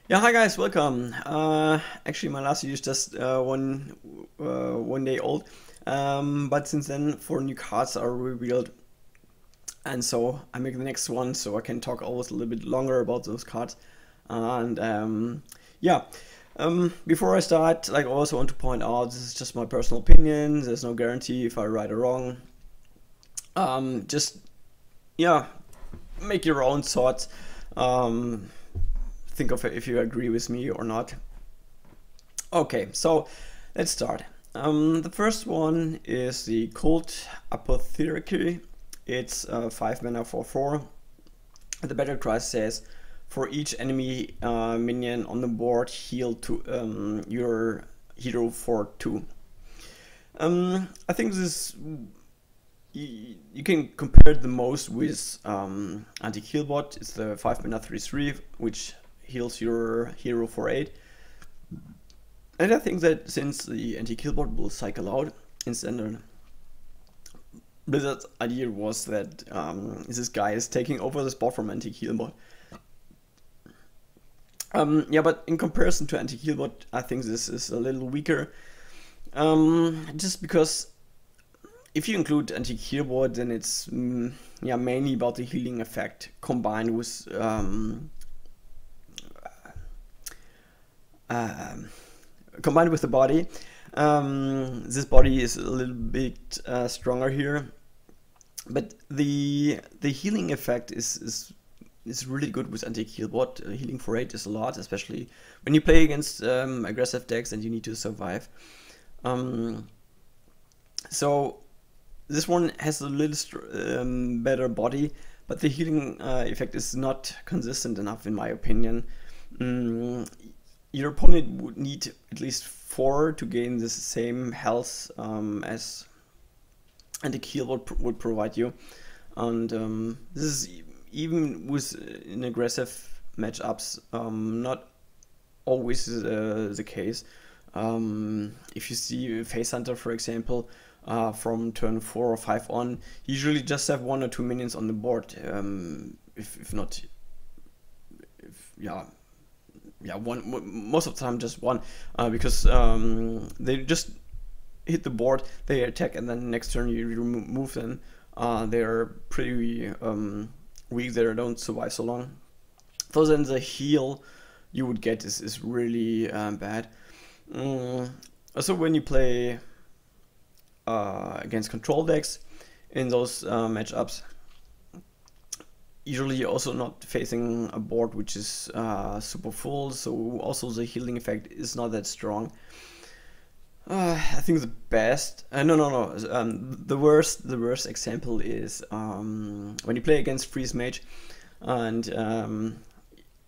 Yeah, hi guys, welcome. Actually, my last video is just one day old, but since then, four new cards are revealed, and so I make the next one so I can talk always a little bit longer about those cards. And yeah, before I start, like, I also want to point out this is just my personal opinion. There's no guarantee if I right or wrong. Just yeah, make your own thoughts. Um, think of it if you agree with me or not. Okay, so let's start. The first one is the Cult Apothecary. It's 5 mana for 4. The battle cry says, for each enemy minion on the board, heal to your hero for 2. I think this you can compare it the most with anti-heal bot. It's the 5 mana 3/3, which heals your hero for 8. And I think that since the anti-kill bot will cycle out in standard, Blizzard's idea was that this guy is taking over the spot from anti-kill bot. Yeah, but in comparison to anti-kill bot, I think this is a little weaker. Just because if you include anti-kill bot, then it's yeah, mainly about the healing effect combined with the body. This body is a little bit stronger here, but the healing effect is really good with anti-kill bot. Healing for 8 is a lot, especially when you play against aggressive decks and you need to survive. So this one has a little better body, but the healing effect is not consistent enough in my opinion. Your opponent would need at least 4 to gain the same health as anti-kill would provide you, and this is even with in aggressive matchups not always the case. If you see Face Hunter, for example, from turn 4 or 5 on, you usually just have 1 or 2 minions on the board, if not, one, most of the time just one, because they just hit the board, they attack, and then next turn you remove them. They're pretty weak, they don't survive so long. So then the heal you would get is really bad. Also, when you play against control decks in those matchups, usually you're also not facing a board which is super full, so also the healing effect is not that strong. I think the best, the worst example is when you play against Freeze Mage, and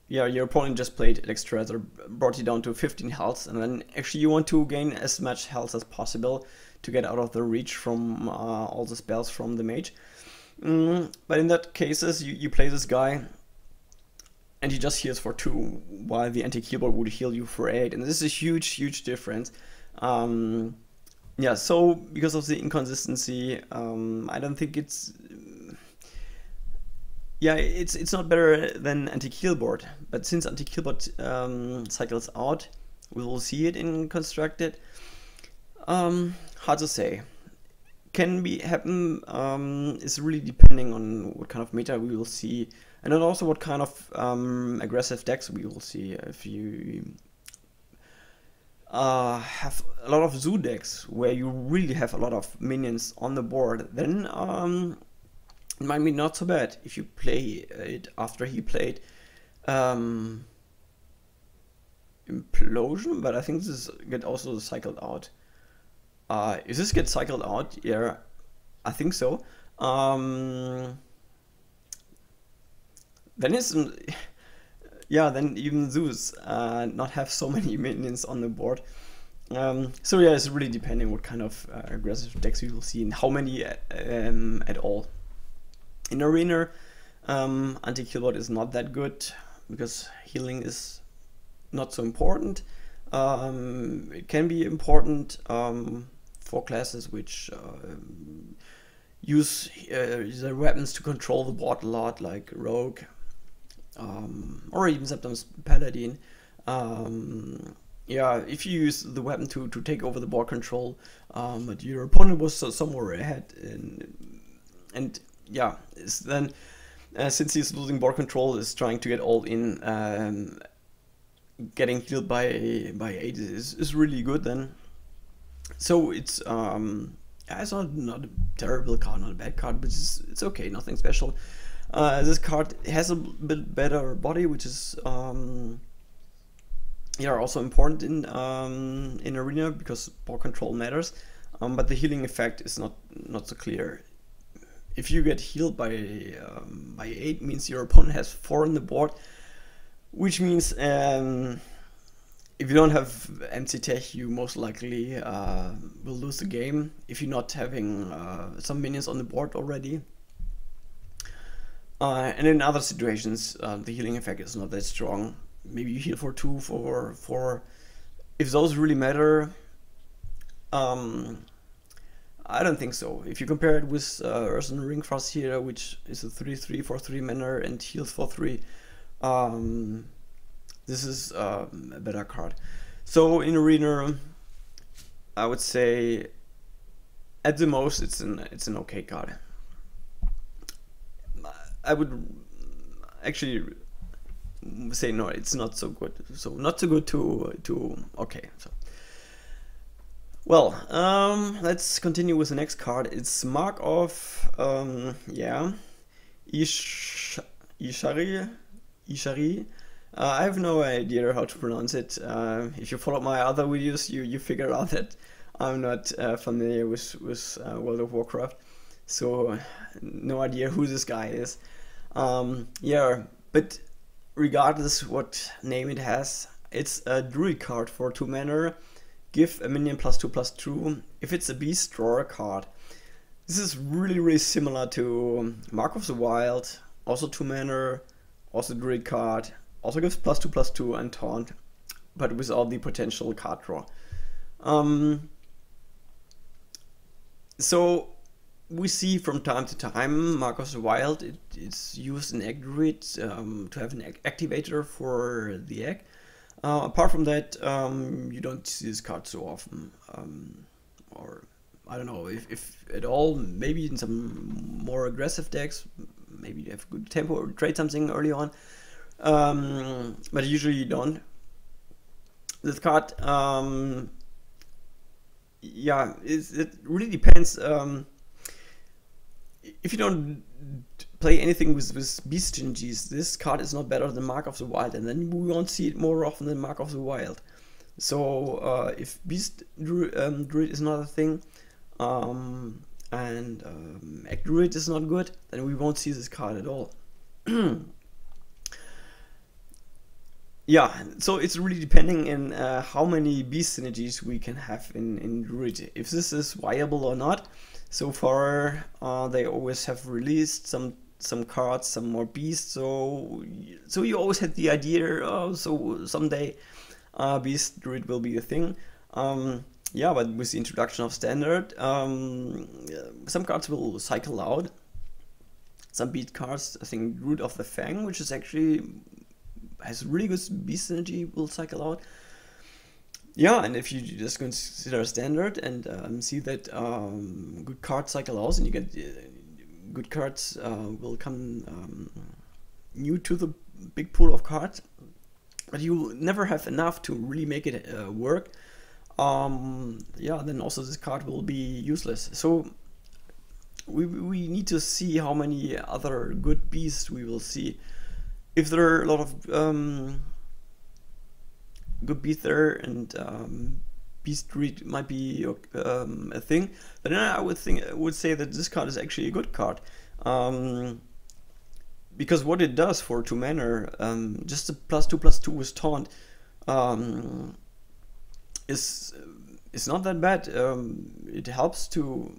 yeah, your opponent just played Electrolyzer, brought you down to 15 health, and then actually you want to gain as much health as possible to get out of the reach from all the spells from the mage. But in that cases, you play this guy, and he just heals for 2, while the anti-keyboard would heal you for 8, and this is a huge difference. Yeah, so because of the inconsistency, I don't think it's yeah, it's not better than anti-killboard, but since anti-killboard cycles out, we will see it in constructed. Hard to say. Can be happen. Is really depending on what kind of meta we will see, and then also what kind of aggressive decks we will see. If you have a lot of zoo decks where you really have a lot of minions on the board, then it might be not so bad if you play it after he played Implosion, but I think this get also cycled out. If this gets cycled out, yeah, I think so. Then it's yeah, then even Zeus not have so many minions on the board. So yeah, it's really depending what kind of aggressive decks we will see and how many at all. In Arena, anti-killbot is not that good because healing is not so important. It can be important for classes which use their weapons to control the board a lot, like Rogue, or even sometimes Paladin. Yeah, if you use the weapon to take over the board control, but your opponent was somewhere ahead, and yeah, then since he's losing board control, is trying to get all in, getting healed by 8 is really good then. So it's yeah, it's not a terrible card, not a bad card, but it's okay, nothing special. This card has a bit better body, which is yeah, also important in arena because ball control matters. But the healing effect is not so clear. If you get healed by 8, means your opponent has 4 on the board, which means if you don't have MC Tech, you most likely will lose the game if you're not having some minions on the board already. And in other situations, the healing effect is not that strong. Maybe you heal for 2, for 4. If those really matter, I don't think so. If you compare it with Urson Ringfrost here, which is a 3/3 for 3 mana and heals for 3, this is a better card. So in arena, I would say at the most it's an okay card. I would actually say no, it's not so good. So not so good to okay. So well, let's continue with the next card. It's Mark of yeah, Ishari. I have no idea how to pronounce it. If you follow my other videos, you figure out that I'm not familiar with World of Warcraft, so no idea who this guy is. Yeah, but regardless what name it has, it's a druid card for 2 mana. Give a minion +2/+2 if it's a beast draw a card. This is really similar to Mark of the Wild, also 2 mana, also druid card, also gives +2/+2 and taunt, but without the potential card draw. So we see from time to time Mark of the Wild, it's used in Egg Druid to have an activator for the egg. Apart from that, you don't see this card so often, or I don't know, if at all, maybe in some more aggressive decks, maybe you have good tempo or trade something early on, but usually you don't. This card, yeah, it really depends. If you don't play anything with beast synergies, this card is not better than Mark of the Wild, and then we won't see it more often than Mark of the Wild. So if beast druid is not a thing, and egg druid is not good, then we won't see this card at all. Yeah, so it's really depending in how many beast synergies we can have in druid, if this is viable or not. So far, they always have released some cards, some more beasts. So you always had the idea, oh, so someday beast druid will be a thing. Yeah, but with the introduction of standard, some cards will cycle out. Some beast cards, I think Root of the Fang, which is actually has really good beast synergy, will cycle out. Yeah, and if you just consider standard and see that good cards cycle out, and you get good cards will come new to the big pool of cards, but you never have enough to really make it work. Yeah, then also this card will be useless. So we need to see how many other good beasts we will see. If there are a lot of good beast there, and beast druid might be a thing, then I would say that this card is actually a good card, because what it does for 2 mana, just a +2/+2 with taunt, is not that bad. It helps to,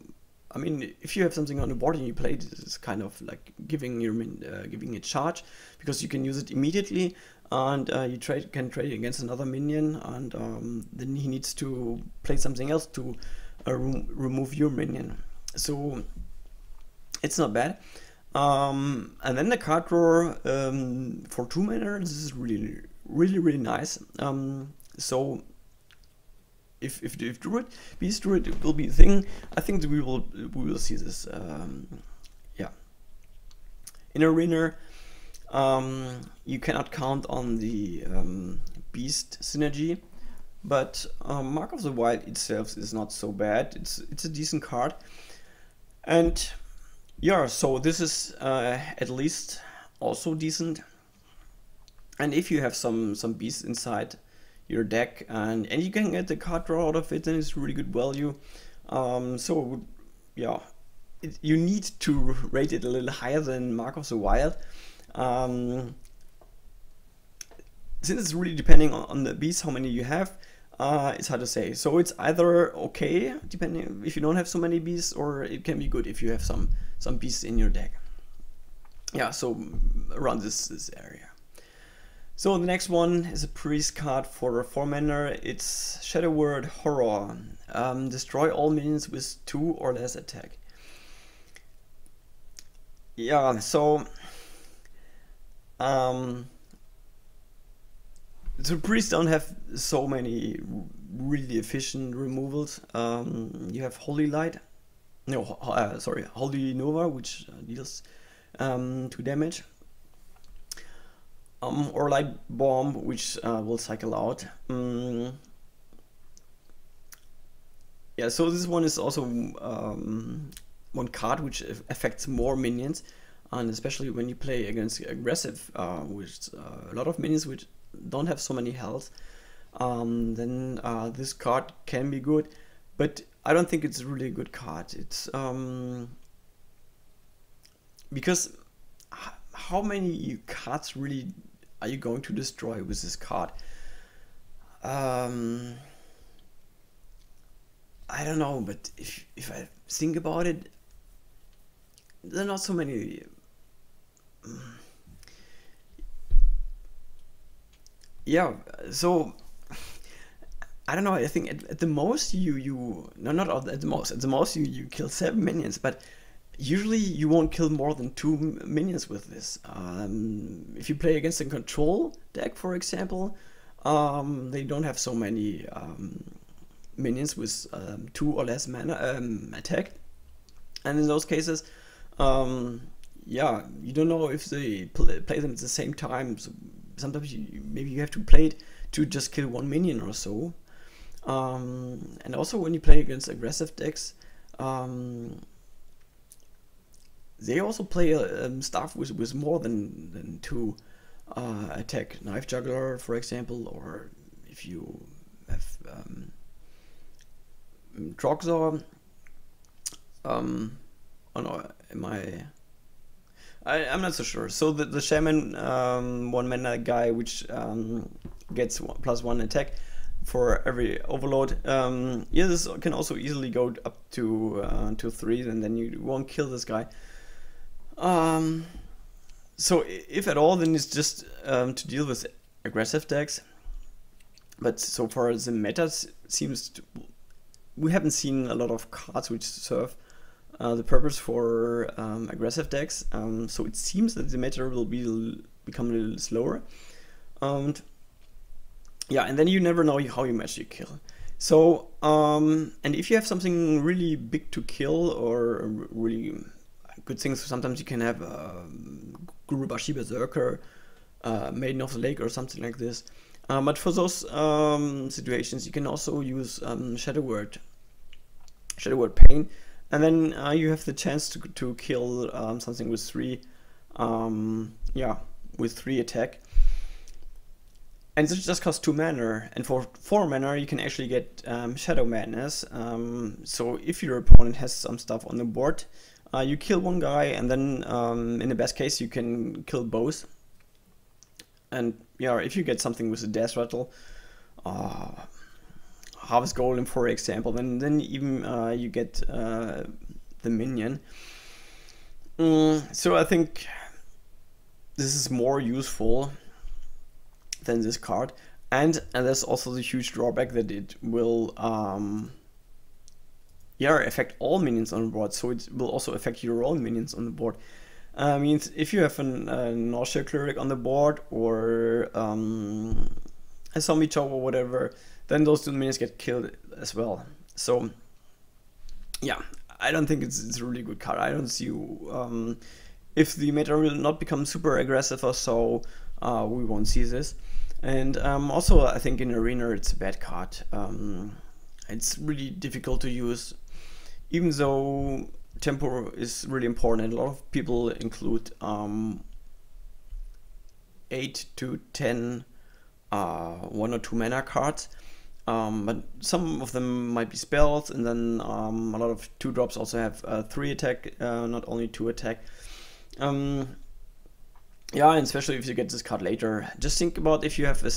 I mean, if you have something on the board and you play it, it's kind of like giving it charge, because you can use it immediately, and you can trade against another minion, and then he needs to play something else to remove your minion. So it's not bad. And then the card draw for 2 mana, this is really really nice. So if Druid, Beast Druid will be a thing, I think that we will see this. Yeah, in Arena, you cannot count on the Beast synergy, but Mark of the Wild itself is not so bad. It's a decent card, and yeah, so this is at least also decent. And if you have some beasts inside your deck, and you can get the card draw out of it, then it's really good value. So yeah, you need to rate it a little higher than Mark of the Wild. Since it's really depending on the beasts, how many you have, it's hard to say. So it's either okay, depending if you don't have so many beasts, or it can be good if you have some beasts in your deck. Yeah, so around this area. So the next one is a priest card for 4 mana. It's Shadow Word Horror. Destroy all minions with 2 or less attack. Yeah, so the priests don't have so many really efficient removals. You have Holy Light, no, sorry, Holy Nova, which deals 2 damage, or Light Bomb, which will cycle out. Yeah, so this one is also one card which affects more minions, and especially when you play against aggressive, with a lot of minions which don't have so many health, then this card can be good, but I don't think it's really a good card. It's because how many cards really are you going to destroy with this card? I don't know, but if I think about it, there are not so many. Yeah, so I don't know. I think at the most you no, not at the most. At the most you kill 7 minions, but usually you won't kill more than 2 minions with this. If you play against a control deck, for example, they don't have so many minions with 2 or less mana attack, and in those cases, yeah, you don't know if they play them at the same time. So sometimes maybe you have to play it to just kill 1 minion or so. And also when you play against aggressive decks, they also play stuff with more than 2 attack. Knife Juggler, for example, or if you have Droxor. Oh no, I'm not so sure. So the Shaman 1 mana guy, which gets +1 attack for every overload. Yeah, this can also easily go up to 3, and then you won't kill this guy. So if at all, then it's just to deal with aggressive decks. But so far the meta seems to, we haven't seen a lot of cards which serve the purpose for aggressive decks. So it seems that the meta will become a little slower. Yeah, and then you never know how much you kill. So, and if you have something really big to kill, or really good things, sometimes you can have Gurubashi Berserker, Maiden of the Lake, or something like this. But for those situations, you can also use Shadow Word Pain, and then you have the chance to kill something with 3, yeah, with 3 attack. And this just costs 2 mana, and for 4 mana you can actually get Shadow Madness. So if your opponent has some stuff on the board, you kill one guy, and then in the best case you can kill both. And yeah, if you get something with a Death Rattle, Harvest Golem, for example, then even you get the minion. So I think this is more useful than this card, and there's also the huge drawback that it will yeah, affect all minions on the board, so it will also affect your own minions on the board. Means if you have a nausea cleric on the board, or a zombie chop or whatever, then those 2 minions get killed as well. So yeah, I don't think it's a really good card. I don't see if the meta will not become super aggressive or so, we won't see this. And also I think in Arena it's a bad card. It's really difficult to use, even though tempo is really important. A lot of people include 8 to 10 1 or 2 mana cards, but some of them might be spells, and then a lot of 2-drops also have 3 attack, not only 2 attack. Yeah, and especially if you get this card later, just think about if you have a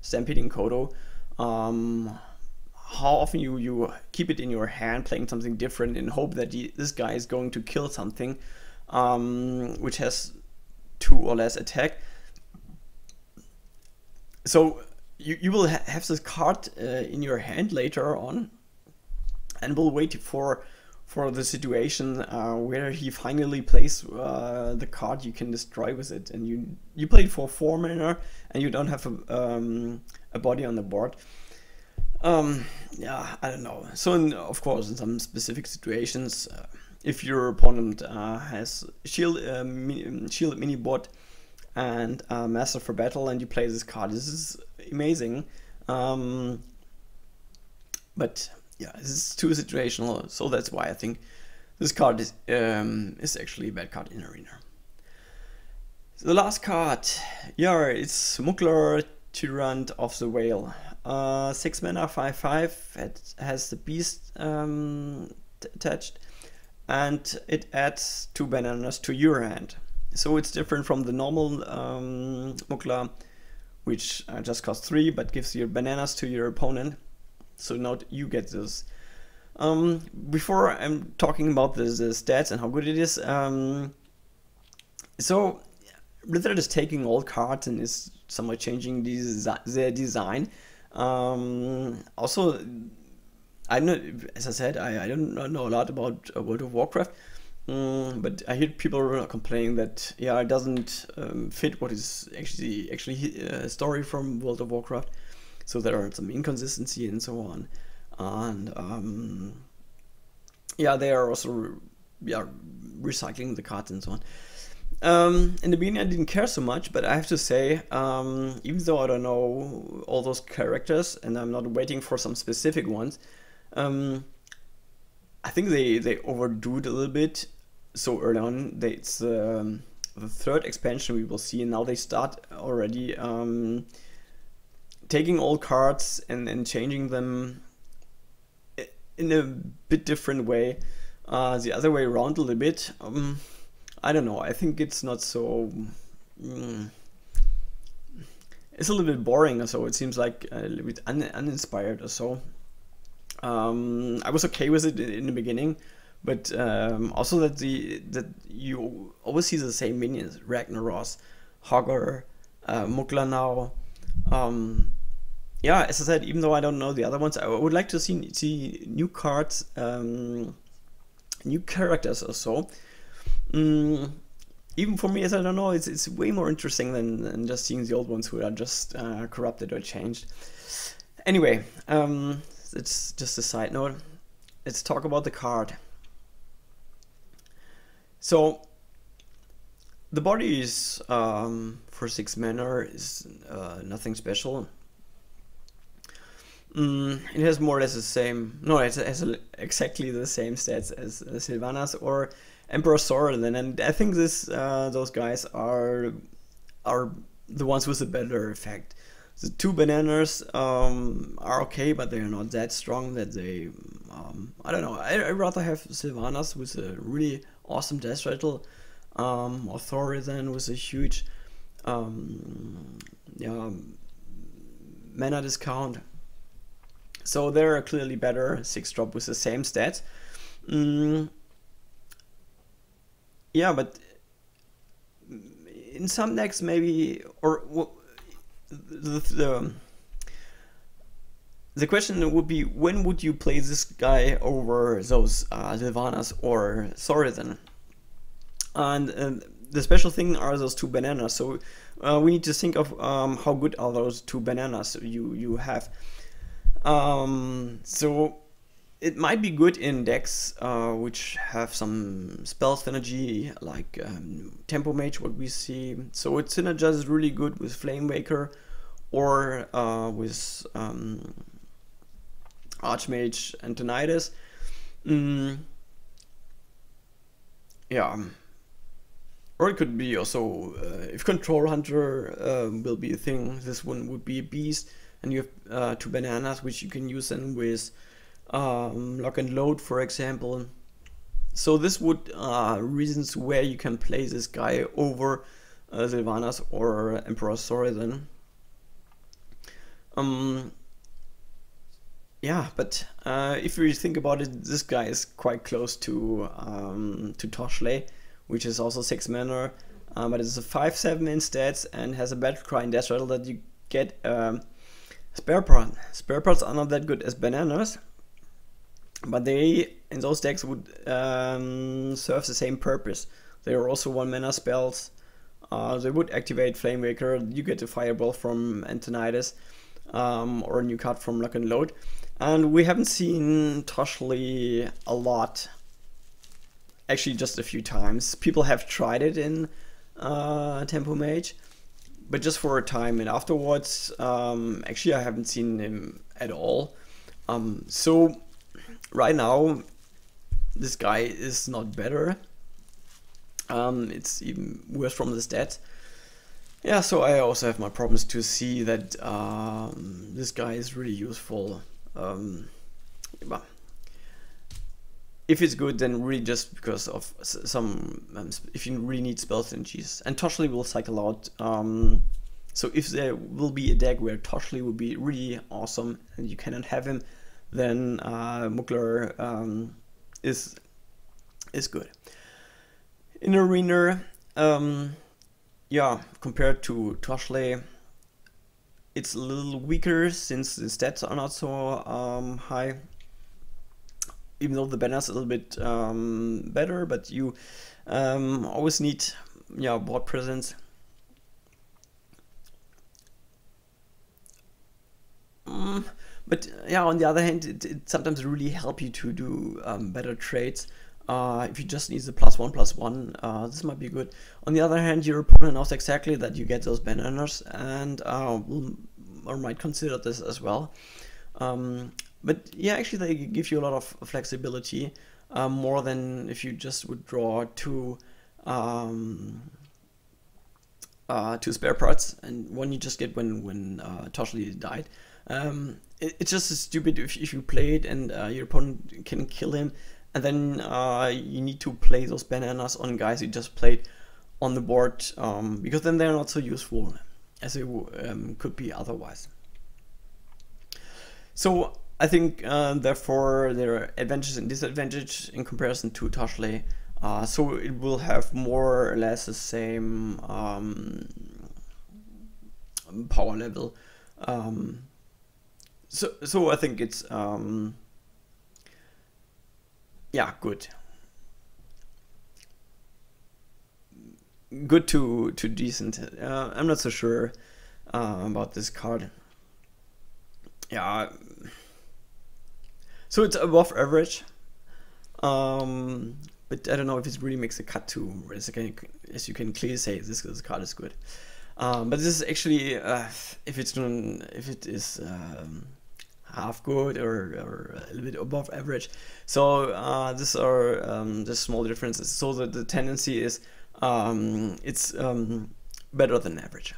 Stampeding Kodo, how often you keep it in your hand playing something different in hope that this guy is going to kill something which has 2 or less attack. So you will have this card in your hand later on, and will wait for the situation where he finally plays the card you can destroy with it, and you play it for 4 mana and you don't have a body on the board. Yeah, I don't know. So of course in some specific situations, if your opponent has shield mini bot and Master for Battle, and you play this card, this is amazing. But yeah, this is too situational, so that's why I think this card is actually a bad card in Arena. So the last card, yeah, it's Mukla, Tyrant of the Vale. 6 mana, 5/5. It has the beast attached, and it adds 2 bananas to your hand. So it's different from the normal Mukla, which just costs 3 but gives your bananas to your opponent. So now you get this. Before I'm talking about the stats and how good it is, so Blizzard is taking old cards and is somewhat changing their design. Also, I know, as I said, I don't know a lot about World of Warcraft, but I hear people complaining that it doesn't fit what is actually a story from World of Warcraft. So there are some inconsistency and so on, and they are also recycling the cards and so on. In the beginning I didn't care so much, but I have to say, even though I don't know all those characters and I'm not waiting for some specific ones, I think they overdo it a little bit so early on. It's the 3rd expansion we will see, and now they start already taking old cards and changing them in a bit different way, the other way around a little bit. I don't know, I think it's not so... it's a little bit boring or so. It seems like a little bit uninspired or so. I was okay with it in the beginning, but also that you always see the same minions: Ragnaros, Hogger, Mukla now. As I said, even though I don't know the other ones, I would like to see new cards, new characters or so. Even for me, as I don't know, it's way more interesting than just seeing the old ones who are just corrupted or changed. Anyway, it's just a side note. Let's talk about the card. So the body is for 6 mana is nothing special. It has more or less the same. No, it has exactly the same stats as Sylvanas or Emperor Sorlin, and I think those guys are the ones with the better effect. The 2 bananas are okay, but they are not that strong that they... I don't know, I'd rather have Sylvanas with a really awesome death rattle, or Thorazan with a huge mana discount. So they're clearly better 6-drop with the same stats. Yeah, but in some decks maybe, or the question would be, when would you play this guy over those Sylvanas or Thorazan? And the special thing are those 2 bananas. So we need to think of how good are those 2 bananas you have. So it might be good in decks which have some spell synergy, like Tempo Mage, what we see. So it synergizes really good with Flame Waker or with Archmage and Tinnitus. Yeah. Or it could be also, if Control Hunter will be a thing, this one would be a beast, and you have 2 bananas, which you can use then with Lock and Load, for example. So this would reasons where you can play this guy over Sylvanas or Emperor Thorazin. Yeah, but if you think about it, this guy is quite close to Toshley, which is also 6 mana, but it's a 5/7 in stats and has a Battle Cry in Death Rattle that you get Spare Part. Spare Parts are not that good as bananas, but they, in those decks, would serve the same purpose. They are also 1 mana spells. They would activate Flame Waker, you get a Fireball from Antonidas, or a new card from Lock and Load. And we haven't seen Toshley a lot. Actually, just a few times. People have tried it in Tempo Mage, but just for a time, and afterwards, actually I haven't seen him at all. So right now, this guy is not better. It's even worse from the stats. Yeah, so I also have my problems to see that this guy is really useful. But if it's good, then really just because of some, if you really need spell synergies. And Toshley will cycle out. So if there will be a deck where Toshley will be really awesome and you cannot have him, then Mukla is good. In Arena, yeah, compared to Toshley, it's a little weaker since the stats are not so high. Even though the banner is a little bit better, but you always need, yeah, board presence. But yeah, on the other hand, it sometimes really help you to do better trades. If you just need the +1/+1, this might be good. On the other hand, your opponent knows exactly that you get those bananas and or might consider this as well. But yeah, actually they give you a lot of flexibility, more than if you just would draw two spare parts, and one you just get when Toshley died. It's just stupid if you play it and your opponent can kill him, and then you need to play those bananas on guys you just played on the board, because then they're not so useful as they could be otherwise. So I think therefore there are advantages and disadvantages in comparison to Toshley. So it will have more or less the same power level. So I think it's yeah, good to decent. I'm not so sure about this card. Yeah, so it's above average, but I don't know if it really makes a cut to, as you can clearly say, this card is good. But this is actually, if it is half good or a little bit above average. So these are just small differences. So the tendency is it's better than average.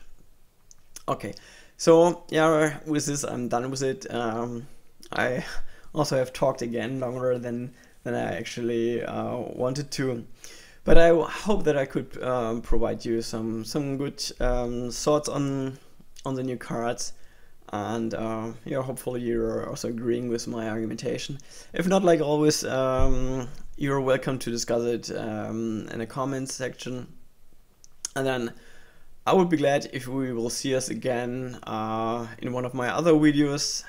Okay, so yeah, with this I'm done with it. I also have talked again longer than I actually wanted to, but I hope that I could provide you some good thoughts on the new cards, and yeah, hopefully you're also agreeing with my argumentation. If not, like always, you're welcome to discuss it in the comments section, and then I would be glad if we will see us again in one of my other videos.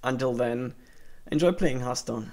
Until then, enjoy playing Hearthstone.